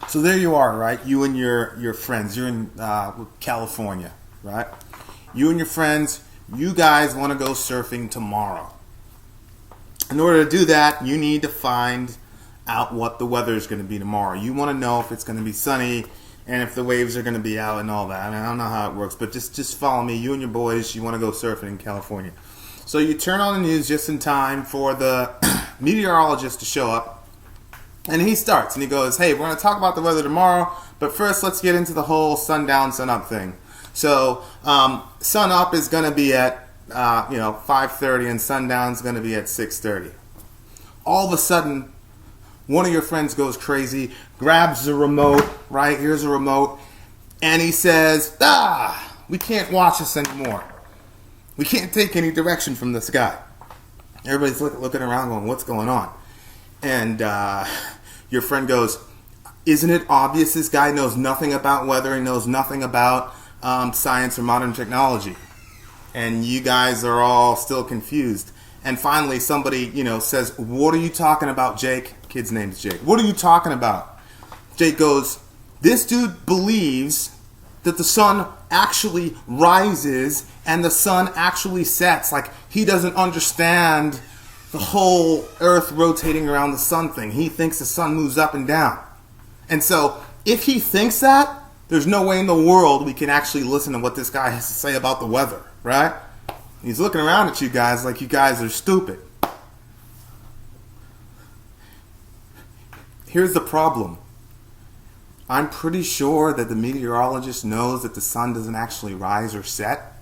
So there you are, right? You and your friends. You're in California, right? You and your friends. You guys want to go surfing tomorrow. In order to do that, you need to find out what the weather is going to be tomorrow. You want to know if it's going to be sunny and if the waves are going to be out and all that. I mean, I don't know how it works, but just follow me. You and your boys, you want to go surfing in California. So you turn on the news just in time for the meteorologist to show up. And he starts and he goes, hey, we're going to talk about the weather tomorrow, but first let's get into the whole sundown, sunup thing. So sun up is going to be at 5:30 and sundown's going to be at 6:30. All of a sudden, one of your friends goes crazy, grabs the remote, right? Here's a remote, and he says, we can't watch this anymore. We can't take any direction from this guy. Everybody's looking around going, what's going on? And your friend goes, isn't it obvious this guy knows nothing about weather and knows nothing about science or modern technology? And you guys are all still confused. And finally somebody, says, what are you talking about, Jake? Kid's name's Jake. What are you talking about? Jake goes, this dude believes that the sun actually rises and the sun actually sets. Like, he doesn't understand the whole earth rotating around the sun thing. He thinks the sun moves up and down. And so if he thinks that, there's no way in the world we can actually listen to what this guy has to say about the weather, right? He's looking around at you guys like you guys are stupid. Here's the problem. I'm pretty sure that the meteorologist knows that the sun doesn't actually rise or set.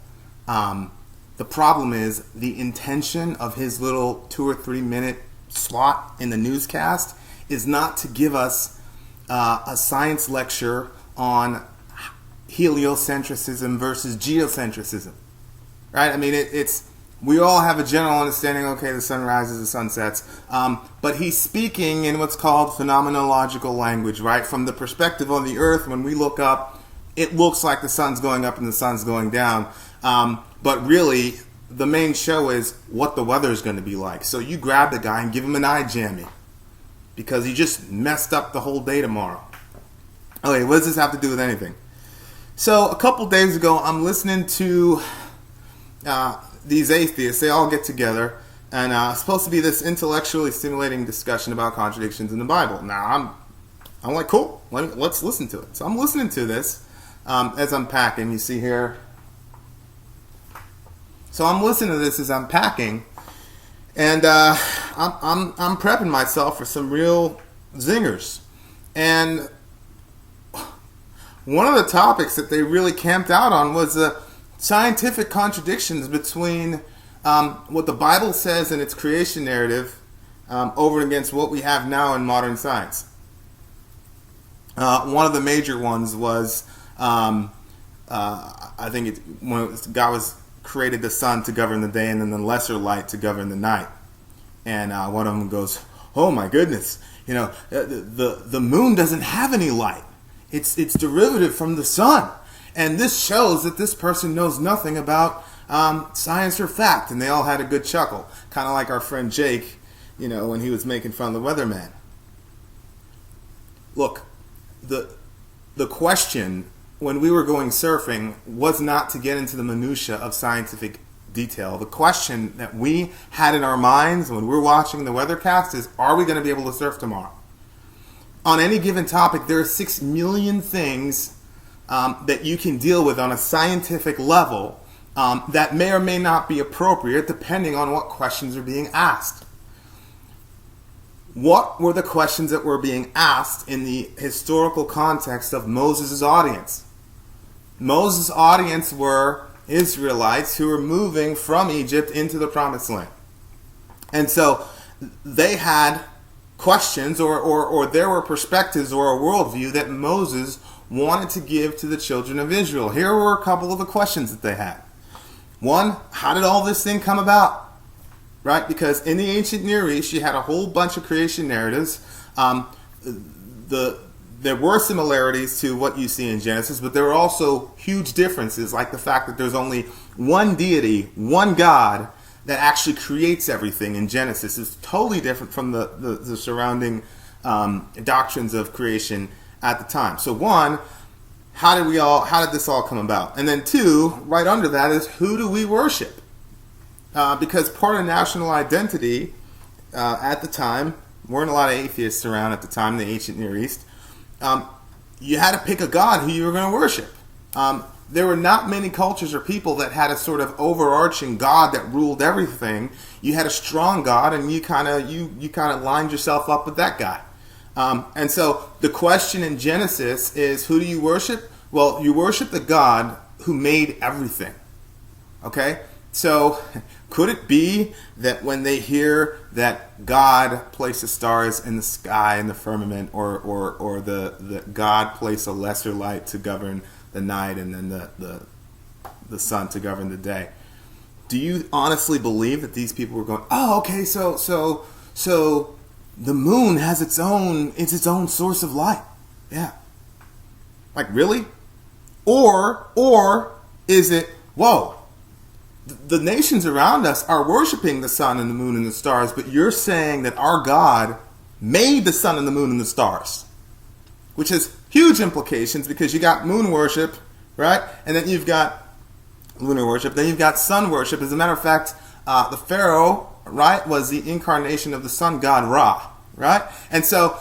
The problem is the intention of his little 2 or 3 minute slot in the newscast is not to give us a science lecture on heliocentrism versus geocentrism, right? I mean, we all have a general understanding, okay, the sun rises, the sun sets, but he's speaking in what's called phenomenological language, right? From the perspective on the earth, when we look up, it looks like the sun's going up and the sun's going down, but really, the main show is what the weather is going to be like. So you grab the guy and give him an eye jammy, because he just messed up the whole day tomorrow. Okay, what does this have to do with anything? So a couple days ago, I'm listening to these atheists. They all get together, and it's supposed to be this intellectually stimulating discussion about contradictions in the Bible. Now, I'm like, cool, let's listen to it. So I'm listening to this as I'm packing. You see here. So I'm listening to this as I'm packing, and I'm prepping myself for some real zingers. And one of the topics that they really camped out on was the scientific contradictions between what the Bible says in its creation narrative over against what we have now in modern science. One of the major ones was, I think when God created the sun to govern the day and then the lesser light to govern the night. And one of them goes, oh my goodness, the moon doesn't have any light. It's derivative from the sun. And this shows that this person knows nothing about science or fact. And they all had a good chuckle. Kind of like our friend Jake, when he was making fun of the weatherman. Look, the question when we were going surfing was not to get into the minutia of scientific detail. The question that we had in our minds when we were watching the weathercast is, are we going to be able to surf tomorrow? On any given topic, there are 6 million things that you can deal with on a scientific level that may or may not be appropriate depending on what questions are being asked. What were the questions that were being asked in the historical context of Moses' audience? Moses' audience were Israelites who were moving from Egypt into the Promised Land. And so they had questions or there were perspectives or a worldview that Moses wanted to give to the children of Israel. Here were a couple of the questions that they had. One, how did all this thing come about? Right? Because in the ancient Near East, you had a whole bunch of creation narratives. There were similarities to what you see in Genesis, but there were also huge differences, like the fact that there's only one deity, one God, that actually creates everything in Genesis. It's totally different from the surrounding doctrines of creation at the time. So one, how did this all come about? And then two, right under that is, who do we worship? Because part of national identity at the time, weren't a lot of atheists around at the time in the ancient Near East. You had to pick a god who you were going to worship. There were not many cultures or people that had a sort of overarching god that ruled everything. You had a strong god, and you kind of lined yourself up with that guy. And so the question in Genesis is, who do you worship? Well, you worship the God who made everything. Okay? So could it be that when they hear that God placed the stars in the sky in the firmament, or the God placed a lesser light to govern the night, and then the sun to govern the day, do you honestly believe that these people were going, oh, okay, so the moon has its own source of light? Yeah. Like, really? Or is it, whoa, the nations around us are worshiping the sun and the moon and the stars, but you're saying that our God made the sun and the moon and the stars, which has huge implications, because you got moon worship, right? And then you've got lunar worship, then you've got sun worship. As a matter of fact, the Pharaoh, right, was the incarnation of the sun god Ra, right? And so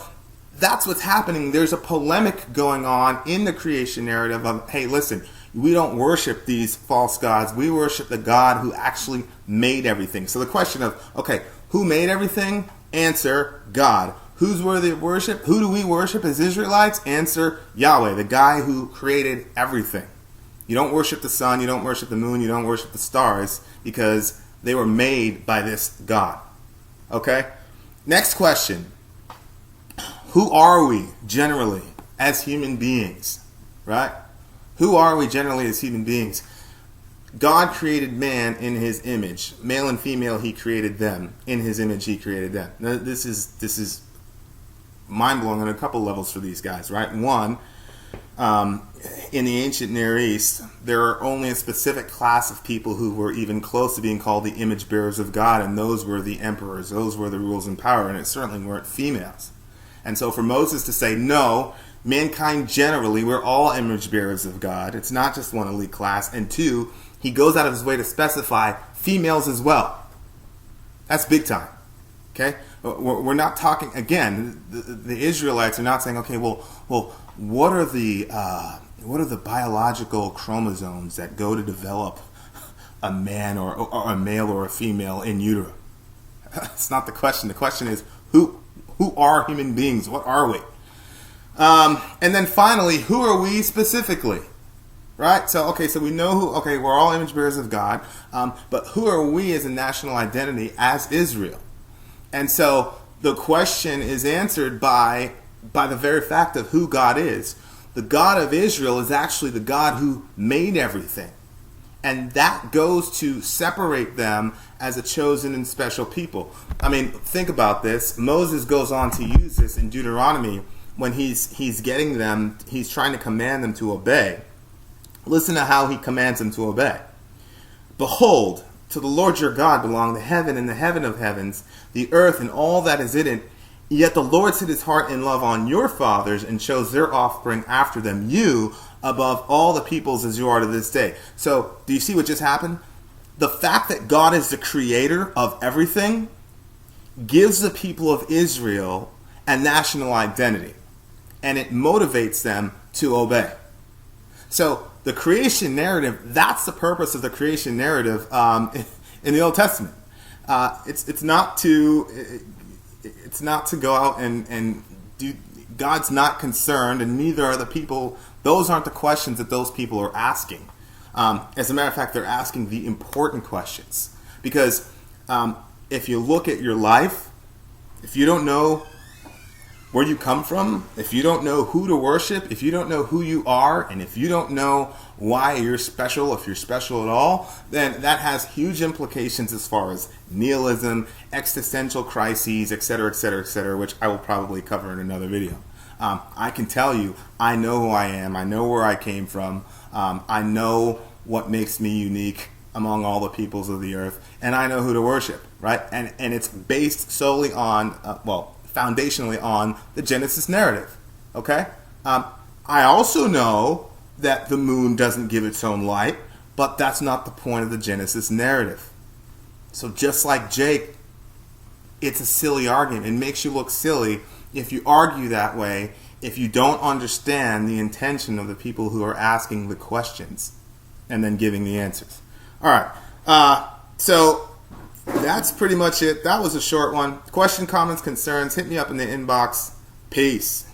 that's what's happening. There's a polemic going on in the creation narrative of, hey, listen, we don't worship these false gods. We worship the God who actually made everything. So the question of, okay, who made everything? Answer, God. Who's worthy of worship? Who do we worship as Israelites? Answer, Yahweh, the guy who created everything. You don't worship the sun, you don't worship the moon, you don't worship the stars, because they were made by this God. Okay? Next question. Who are we generally as human beings? Right? Who are we generally as human beings? God created man in his image. Male and female, he created them. In his image, he created them. Now, this is mind-blowing on a couple levels for these guys, right? One, in the ancient Near East, there are only a specific class of people who were even close to being called the image bearers of God, and those were the emperors. Those were the rules and power, and it certainly weren't females. And so for Moses to say, no, mankind generally, we're all image bearers of God. It's not just one elite class. And two, he goes out of his way to specify females as well. That's big time. Okay? We're not talking, again, the Israelites are not saying, okay, well, what are the biological chromosomes that go to develop a man or a male or a female in utero? That's not the question. The question is, who are human beings? What are we? And then finally, who are we specifically? Right? So we know we're all image bearers of God, but who are we as a national identity as Israel? And so the question is answered by the very fact of who God is. The God of Israel is actually the God who made everything. And that goes to separate them as a chosen and special people. I mean, think about this. Moses goes on to use this in Deuteronomy when he's getting them, he's trying to command them to obey. Listen to how he commands them to obey. Behold, to the Lord your God belong the heaven and the heaven of heavens, the earth and all that is in it. Yet the Lord set his heart in love on your fathers and chose their offspring after them, you above all the peoples as you are to this day. So, do you see what just happened? The fact that God is the creator of everything gives the people of Israel a national identity, and it motivates them to obey. So, the creation narrative, that's the purpose of the creation narrative in the Old Testament. It's not to go out and do. God's not concerned, and neither are the people. Those aren't the questions that those people are asking. As a matter of fact, they're asking the important questions. Because if you look at your life, if you don't know where you come from, if you don't know who to worship, if you don't know who you are, and if you don't know why you're special, if you're special at all, then that has huge implications as far as nihilism, existential crises, etc., etc., etc., which I will probably cover in another video. I can tell you, I know who I am, I know where I came from, I know what makes me unique among all the peoples of the earth, and I know who to worship, right? And it's based solely on, foundationally on the Genesis narrative, okay? I also know that the moon doesn't give its own light, but that's not the point of the Genesis narrative. So just like Jake, it's a silly argument. It makes you look silly if you argue that way, if you don't understand the intention of the people who are asking the questions and then giving the answers. All right. So that's pretty much it. That was a short one. Question, comments, concerns, hit me up in the inbox. Peace.